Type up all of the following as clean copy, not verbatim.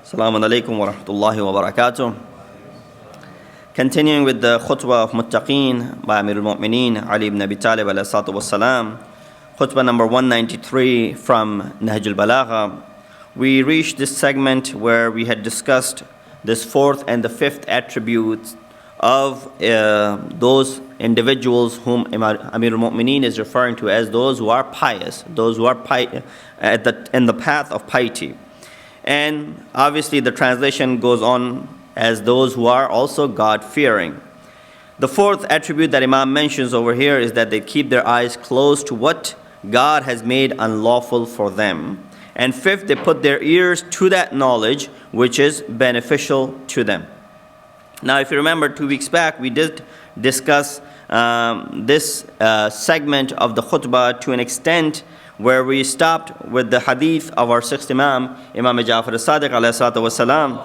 Assalamu alaikum wa rahmatullahi wa barakatuh. Continuing with the Khutba of Muttaqeen by Amir al-Mu'mineen Ali ibn Abi Talib alayhi salatu wassalam. Khutba number 193 from Nahjul Balagha. We reached this segment where we had discussed this fourth and the fifth attributes of those individuals whom Amir al-Mu'mineen is referring to as those who are pious, those who are in the path of piety. And obviously the translation goes on as those who are also God-fearing. The fourth attribute that Imam mentions over here is that they keep their eyes closed to what God has made unlawful for them. And fifth, they put their ears to that knowledge which is beneficial to them. Now, if you remember 2 weeks back, we did discuss this segment of the khutbah to an extent where we stopped with the hadith of our sixth Imam, Imam Ja'far as-Sadiq alayhi salatu wasalam,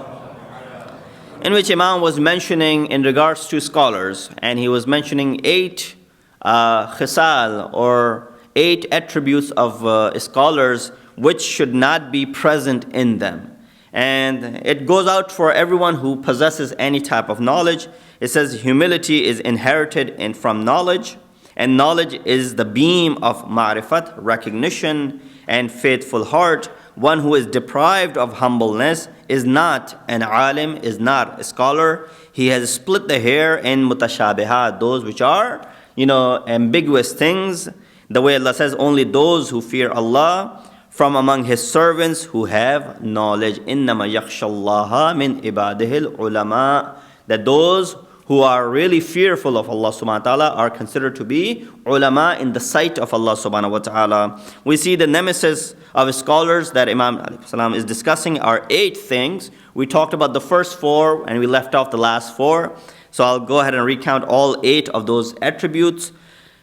in which Imam was mentioning in regards to scholars, and he was mentioning 8 khisal or 8 attributes of scholars which should not be present in them. And it goes out for everyone who possesses any type of knowledge. It says humility is inherited from knowledge, and knowledge is the beam of ma'rifat, recognition, and faithful heart. One who is deprived of humbleness is not an alim, is not a scholar. He has split the hair in mutashabihat, those which are, ambiguous things. The way Allah says, only those who fear Allah from among His servants who have knowledge. إِنَّمَا يَخْشَى اللَّهَ مِنْ عِبَادِهِ الْعُلَمَاء. That those who are really fearful of Allah subhanahu wa ta'ala are considered to be ulama in the sight of Allah subhanahu wa ta'ala. We see the nemesis of scholars that Imam is discussing are 8 things. We talked about the first 4 and we left off the last 4. So I'll go ahead and recount all 8 of those attributes.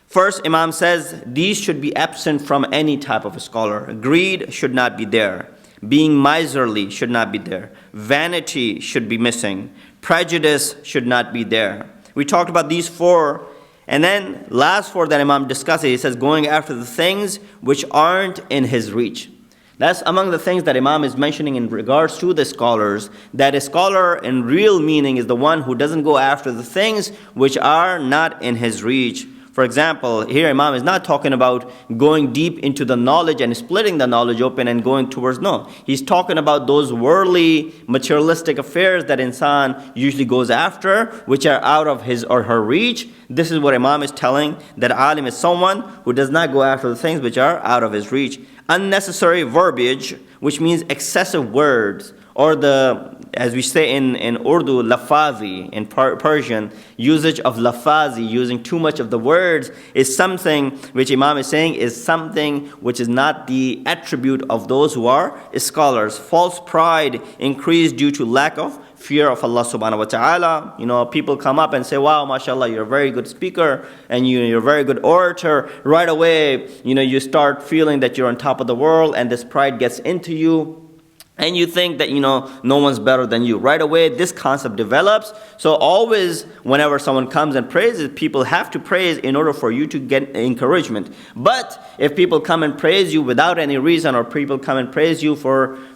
First, Imam says these should be absent from any type of a scholar. Greed should not be there. Being miserly should not be there. Vanity should be missing. Prejudice should not be there. We talked about these 4. And then last 4 that Imam discussed, he says going after the things which aren't in his reach. That's among the things that Imam is mentioning in regards to the scholars, that a scholar in real meaning is the one who doesn't go after the things which are not in his reach. For example, here Imam is not talking about going deep into the knowledge and splitting the knowledge open and going towards, no. He's talking about those worldly, materialistic affairs that insan usually goes after, which are out of his or her reach. This is what Imam is telling, that alim is someone who does not go after the things which are out of his reach. Unnecessary verbiage, which means excessive words, or as we say in Urdu, lafazi, in Persian, usage of lafazi, using too much of the words, is something which Imam is saying is something which is not the attribute of those who are scholars. False pride increased due to lack of fear of Allah subhanahu wa ta'ala. People come up and say, wow, mashallah, you're a very good speaker and you're a very good orator. Right away, you start feeling that you're on top of the world and this pride gets into you. And you think that, no one's better than you. Right away, this concept develops. So always, whenever someone comes and praises, people have to praise in order for you to get encouragement. But if people come and praise you without any reason, or people come and praise you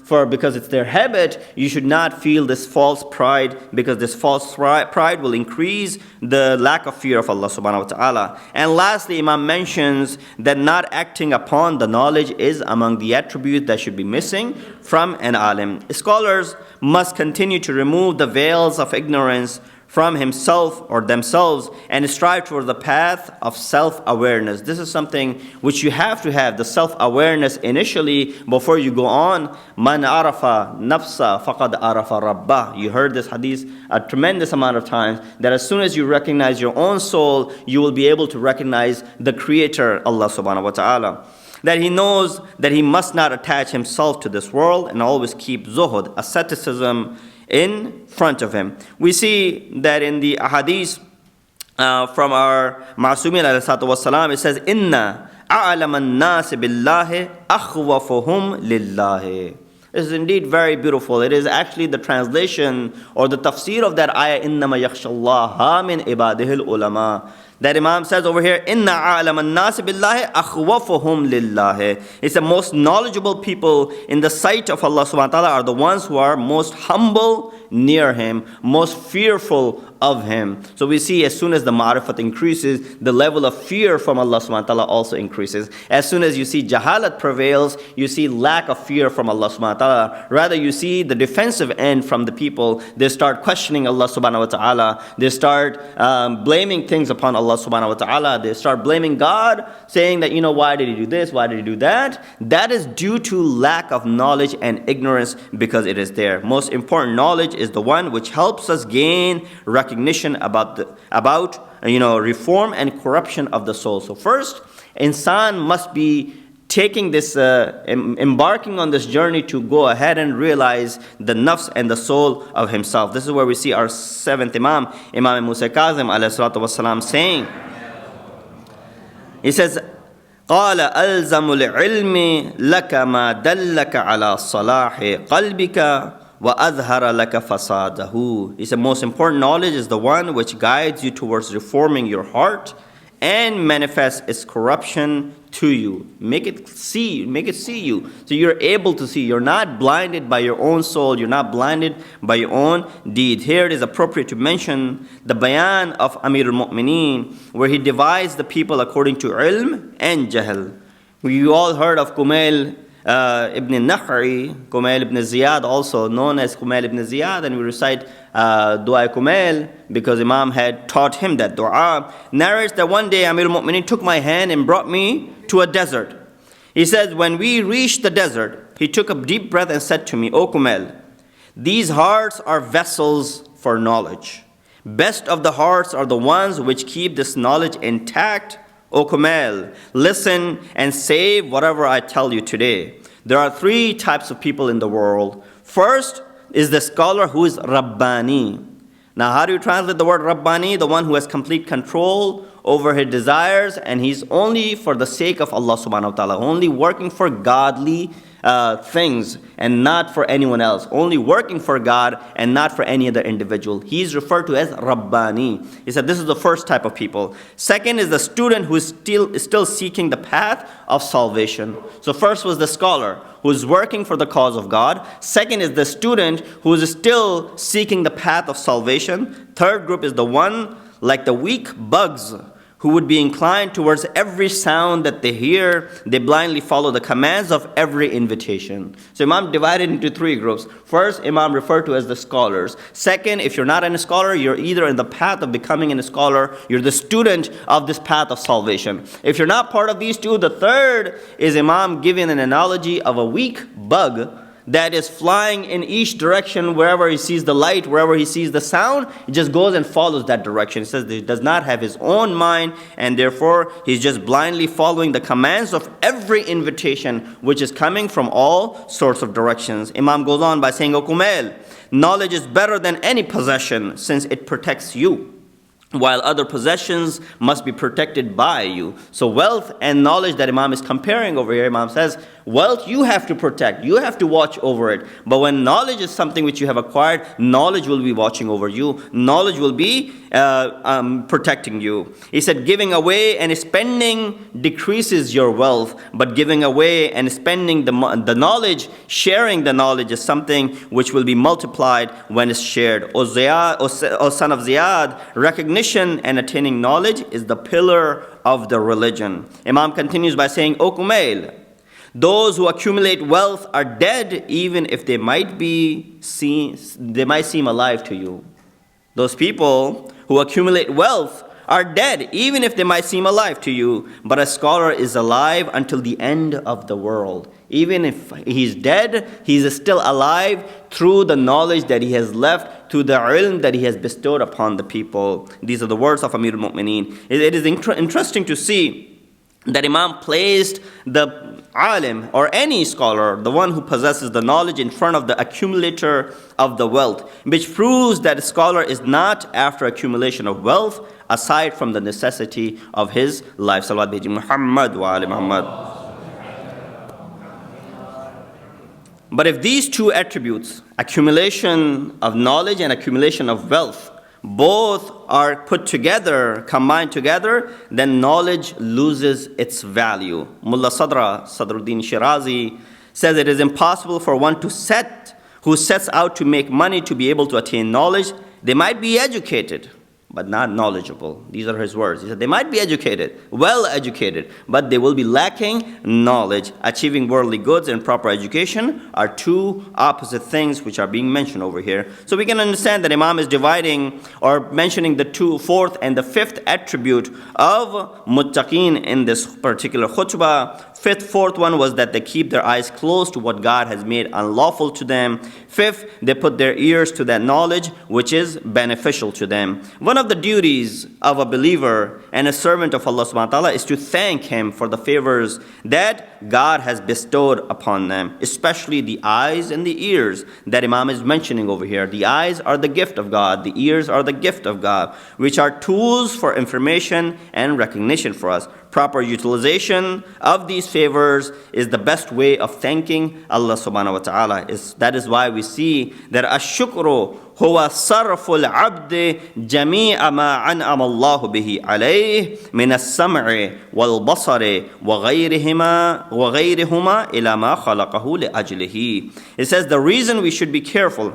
because it's their habit, you should not feel this false pride, because this false pride will increase the lack of fear of Allah subhanahu wa ta'ala. And lastly, Imam mentions that not acting upon the knowledge is among the attributes that should be missing from an alim. Scholars must continue to remove the veils of ignorance from himself or themselves and strive toward the path of self-awareness. This is something which you have to have, the self-awareness initially before you go on. Man arafa nafsa faqad arafa rabbah. You heard this hadith a tremendous amount of times, that as soon as you recognize your own soul, you will be able to recognize the Creator, Allah subhanahu wa ta'ala. That he knows that he must not attach himself to this world and always keep zuhud, asceticism, in front of him. We see that in the ahadith from our Ma'sumin alayhi salatu wassalam, it says, Inna a'lam an-nas billahi akhwafuhum lillahi. This is indeed very beautiful. It is actually the translation or the tafsir of that ayah, Innama yakhshallaha min ibadihil ulama. That Imam says over here, Inna a'lam an-nas billahi akhwafuhum lillahi. It's the most knowledgeable people in the sight of Allah subhanahu wa ta'ala are the ones who are most humble near Him, most fearful of Him. So we see as soon as the ma'rifat increases, the level of fear from Allah subhanahu wa ta'ala also increases. As soon as you see jahalat prevails, you see lack of fear from Allah subhanahu wa ta'ala. Rather you see the defensive end from the people. They start questioning Allah subhanahu wa ta'ala. They start blaming things upon Allah subhanahu wa ta'ala. They start blaming God, saying that, why did He do this? Why did He do that? That is due to lack of knowledge and ignorance, because it is there. Most important knowledge is the one which helps us gain recognition about reform and corruption of the soul. So first, insan must be taking this, embarking on this journey to go ahead and realize the nafs and the soul of himself. This is where we see our seventh Imam, Imam Musa Kazim alayhi salatu wasalam, saying, he says, قال ألزم العلم لك ما دلك على صلاح قلبك وَأَظْهَرَ لَكَ فَسَادَهُ. He said, most important knowledge is the one which guides you towards reforming your heart and manifests its corruption to you. Make it see you. So you're able to see. You're not blinded by your own soul. You're not blinded by your own deed. Here it is appropriate to mention the bayan of Amir al-Mu'mineen, where he divides the people according to ilm and jahl. We all heard of Kumail ibn Nahri, Kumail ibn Ziyad, also known as Kumail ibn Ziyad, and we recite Dua Kumail because Imam had taught him that dua. Narrates that one day Amir al-Mu'mineen took my hand and brought me to a desert. He says, when we reached the desert, he took a deep breath and said to me, O Kumail, these hearts are vessels for knowledge. Best of the hearts are the ones which keep this knowledge intact. O Kumail, listen and save whatever I tell you today. There are three types of people in the world. First is the scholar who is Rabbani. Now, how do you translate the word Rabbani? The one who has complete control over his desires, and he's only for the sake of Allah subhanahu wa ta'ala, only working for godly things and not for anyone else, only working for God and not for any other individual. He's referred to as Rabbani. He said this is the first type of people. Second is the student who is still seeking the path of salvation. So first was the scholar who is working for the cause of God. Second is the student who is still seeking the path of salvation. Third group is the one like the weak bugs who would be inclined towards every sound that they hear. They blindly follow the commands of every invitation. So Imam divided into three groups. First, Imam referred to as the scholars. Second, if you're not a scholar, you're either in the path of becoming a scholar, you're the student of this path of salvation. If you're not part of these two, the third is Imam giving an analogy of a weak bug that is flying in each direction. Wherever he sees the light, wherever he sees the sound, he just goes and follows that direction. He says that he does not have his own mind, and therefore he's just blindly following the commands of every invitation which is coming from all sorts of directions. Imam goes on by saying, O Kumail, knowledge is better than any possession since it protects you, while other possessions must be protected by you. So wealth and knowledge that Imam is comparing over here, Imam says, wealth you have to protect, you have to watch over it. But when knowledge is something which you have acquired, knowledge will be watching over you. Knowledge will be protecting you. He said, giving away and spending decreases your wealth, but giving away and spending the knowledge, sharing the knowledge is something which will be multiplied when it's shared. O son of Ziyad, recognition and attaining knowledge is the pillar of the religion. Imam continues by saying, O Kumail, those who accumulate wealth are dead even if they might seem alive to you. Those people who accumulate wealth are dead even if they might seem alive to you. But a scholar is alive until the end of the world. Even if he's dead, he's still alive through the knowledge that he has left, through the ilm that he has bestowed upon the people. These are the words of Amir al-Mu'mineen. It is interesting to see that Imam placed the alim or any scholar, the one who possesses the knowledge, in front of the accumulator of the wealth, which proves that a scholar is not after accumulation of wealth aside from the necessity of his life. Salawat bi Muhammad wa ali Muhammad. But if these two attributes, accumulation of knowledge and accumulation of wealth, both are put together, combined together, then knowledge loses its value. Mullah Sadruddin Shirazi says it is impossible for one who sets out to make money to be able to attain knowledge. They might be educated, but not knowledgeable. These are his words. He said they might be educated, well educated, but they will be lacking knowledge. Achieving worldly goods and proper education are two opposite things which are being mentioned over here. So we can understand that Imam is dividing or mentioning the fourth and the fifth attribute of muttaqeen in this particular khutbah. Fourth one was that they keep their eyes closed to what God has made unlawful to them. Fifth, they put their ears to that knowledge which is beneficial to them. One of the duties of a believer and a servant of Allah subhanahu wa ta'ala is to thank Him for the favors that God has bestowed upon them, especially the eyes and the ears that Imam is mentioning over here. The eyes are the gift of God, the ears are the gift of God, which are tools for information and recognition for us. Proper utilization of these favors is the best way of thanking Allah subhanahu wa ta'ala. That is why we see that ash-shukru huwa sarful abdi jami'a ma an'ama Allahu bihi alayh min as-sam'i wal basari wa ghayrihima ila ma khalaqahu li ajlihi. It says the reason we should be careful.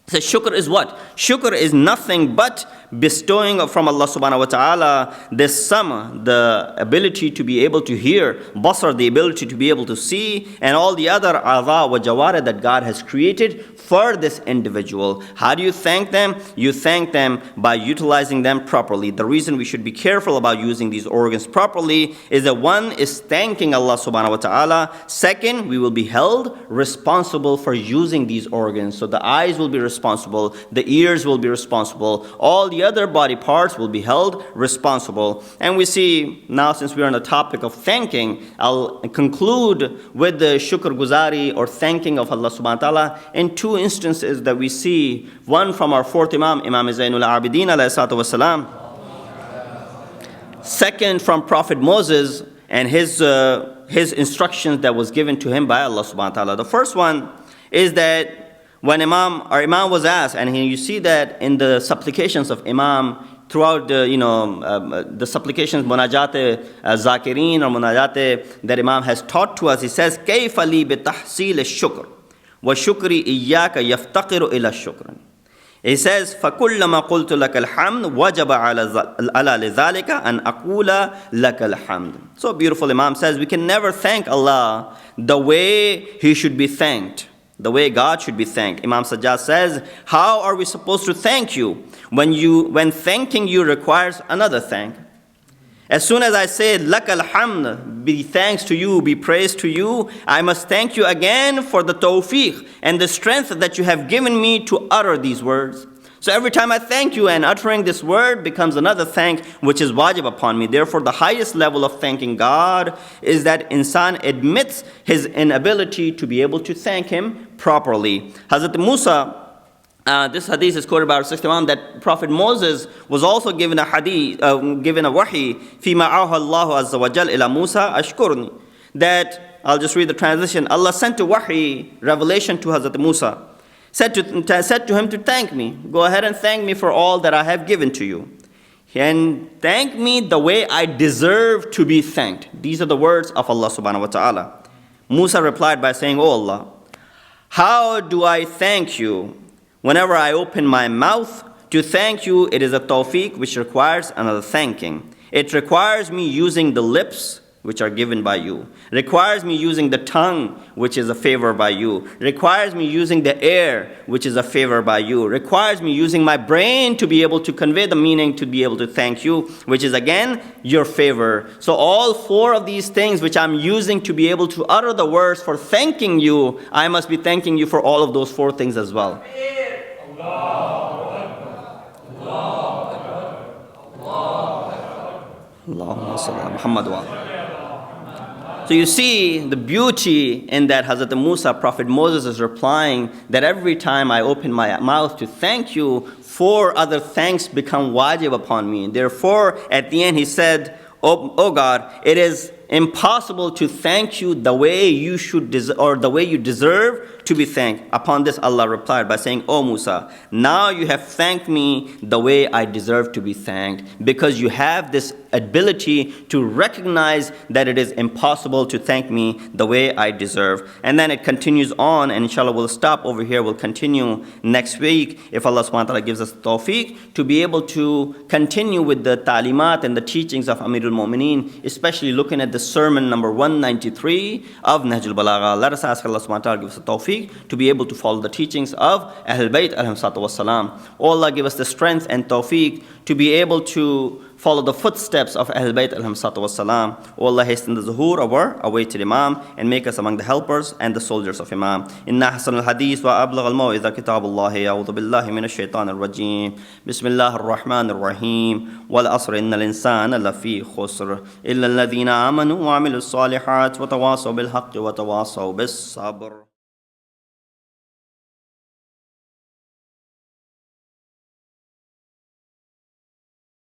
So shukr is what? Shukr is nothing but bestowing from Allah subhanahu wa ta'ala this sama, the ability to be able to hear, basar, the ability to be able to see, and all the other adha wa jawara that God has created for this individual. How do you thank them? You thank them by utilizing them properly. The reason we should be careful about using these organs properly is that one is thanking Allah subhanahu wa ta'ala. Second, we will be held responsible for using these organs. So the eyes will be responsible, the ears will be responsible, all the other body parts will be held responsible. And we see now, since we are on the topic of thanking, I'll conclude with the shukr guzari or thanking of Allah subhanahu wa ta'ala in two instances that we see. One from our fourth Imam, Imam Zainul Abidin alayhi salatu wasalam. Second from Prophet Moses and his instructions that was given to him by Allah subhanahu wa ta'ala. The first one is that when our Imam was asked, and you see that in the supplications of Imam throughout the supplications, munajat zakirin or munajat that Imam has taught to us, he says, كَيْفَ لِي بِتَحْصِيلِ الشُّكْرِ وَشُكْرِ إِيَّاكَ يَفْتَقِرُ إِلَى الشُّكْرِ. He says, فَكُلَّمَا قُلْتُ لَكَ الْحَمْدُ وَجَبَ عَلَى لِذَلِكَ أَنْ أَقُولَ لَكَ الْحَمْدُ. So beautiful Imam says, we can never thank Allah the way He should be thanked, the way God should be thanked. Imam Sajjad says, how are we supposed to thank you when thanking you requires another thank? As soon as I say, lakal hamd, be thanks to you, be praise to you, I must thank you again for the tawfiq and the strength that you have given me to utter these words. So every time I thank you, and uttering this word becomes another thank which is wajib upon me. Therefore, the highest level of thanking God is that insan admits his inability to be able to thank Him properly. Hazrat Musa, this hadith is quoted by our sixth Imam, that Prophet Moses was also given a wahi, فِيمَا أَوْحَى اللَّهُ عَزَّ وَجَلَّ إِلَى مُوسَى أَشْكُرْنِي. That, I'll just read the translation, Allah sent a wahi, revelation to Hazrat Musa. Said to him to thank me. Go ahead and thank me for all that I have given to you. And thank me the way I deserve to be thanked. These are the words of Allah subhanahu wa ta'ala. Musa replied by saying, Oh Allah, how do I thank you? Whenever I open my mouth to thank you, it is a tawfiq which requires another thanking. It requires me using the lips which are given by you, requires me using the tongue, which is a favor by you, requires me using the air, which is a favor by you, requires me using my brain to be able to convey the meaning, to be able to thank you, which is again your favor. So all four of these things which I'm using to be able to utter the words for thanking you, I must be thanking you for all of those four things as well. Allahumma salli ala Muhammad wa ala. So you see the beauty in that Hazrat Musa, Prophet Moses is replying that every time I open my mouth to thank you, four other thanks become wajib upon me. Therefore, at the end he said, Oh God, it is impossible to thank you the way you should or the way you deserve to be thanked. Upon this, Allah replied by saying, O Musa, now you have thanked me the way I deserve to be thanked, because you have this ability to recognize that it is impossible to thank me the way I deserve. And then it continues on, and inshallah we'll stop over here. We'll continue next week if Allah subhanahu wa ta'ala gives us tawfiq to be able to continue with the ta'limat and the teachings of Amirul Mu'mineen, especially looking at the sermon number 193 of Nahjul Balagha. Let us ask Allah subhanahu wa ta'ala to give us the tawfiq to be able to follow the teachings of Ahlul Bayt alayhim salatu wassalam. Oh Allah, give us the strength and tawfiq to be able to follow the footsteps of Ahlul Bayt alayhim salatu wassalam. Oh Allah, hasten the zuhur of our awaited Imam and make us among the helpers and the soldiers of Imam. Inna hasan al-hadith wa ablagh al-maw'idha kitabullahi a'udhu billahi minash shaitanir rajim. Bismillahir rahmanir rahim. Wal asr innal insana lafi khusr illa alladhina amanu wa amilus salihat wa tawasaw bil haqqi wa tawasaw bis sabr.